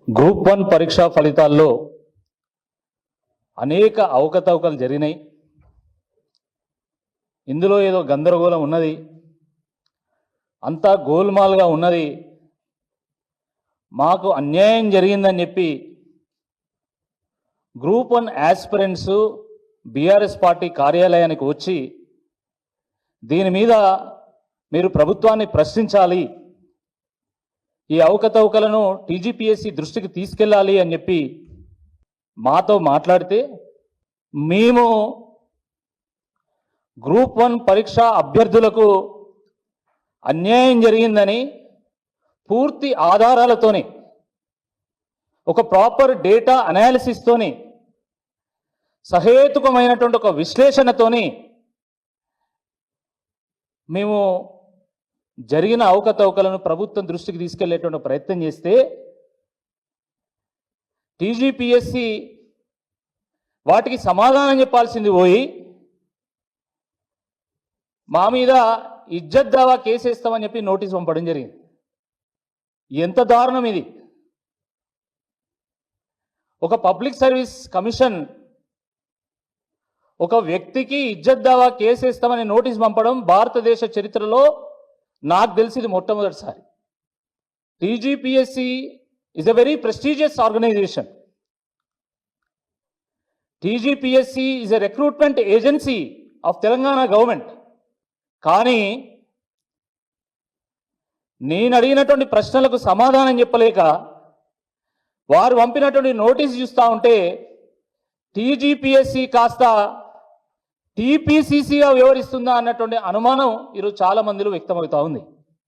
Group 1 పరీక్షా ఫలితాల్లో అనేక అవకతవకలు జరిగినాయి. ఇందులో ఏదో గందరగోళం ఉన్నది, అంతా గోల్మాల్గా ఉన్నది, మాకు అన్యాయం జరిగిందని చెప్పి గ్రూప్ 1 యాస్పిరెంట్స్ బీఆర్ఎస్ పార్టీ కార్యాలయానికి వచ్చి దీని మీద మీరు ప్రభుత్వాన్ని ప్రశ్నించాలి, ఈ అవకతవకలను టీజీపీఎస్సీ దృష్టికి తీసుకెళ్ళాలి అని చెప్పి మాతో మాట్లాడితే మేము గ్రూప్ 1 పరీక్ష అభ్యర్థులకు అన్యాయం జరిగిందని పూర్తి ఆధారాలతోనే ఒక ప్రాపర్ డేటా అనాలిసిస్తోని సహేతుకమైనటువంటి ఒక విశ్లేషణతోని మేము జరిగిన అవకతవకలను ప్రభుత్వం దృష్టికి తీసుకెళ్లేటువంటి ప్రయత్నం చేస్తే టీజీపీఎస్సీ వాటికి సమాధానం చెప్పాల్సింది పోయి మా మీద ఇజ్జత్ దావా కేసేస్తామని చెప్పి నోటీస్ పంపడం జరిగింది. ఎంత దారుణం ఇది! ఒక పబ్లిక్ సర్వీస్ కమిషన్ ఒక వ్యక్తికి ఇజ్జత్ దావా కేసేస్తామని నోటీస్ పంపడం భారతదేశ చరిత్రలో నాకు తెలిసింది మొట్టమొదటిసారి. TGPSC is a very prestigious organization. TGPSC is a recruitment agency of Telangana government. కానీ నేను అడిగినటువంటి ప్రశ్నలకు సమాధానం చెప్పలేక వారు పంపినటువంటి నోటీస్ చూస్తూ ఉంటే టీజీపీఎస్సీ కాస్త టీపీసీసీగా వ్యవహరిస్తుందా అన్నటువంటి అనుమానం ఈరోజు చాలా మందిలో వ్యక్తమవుతా ఉంది.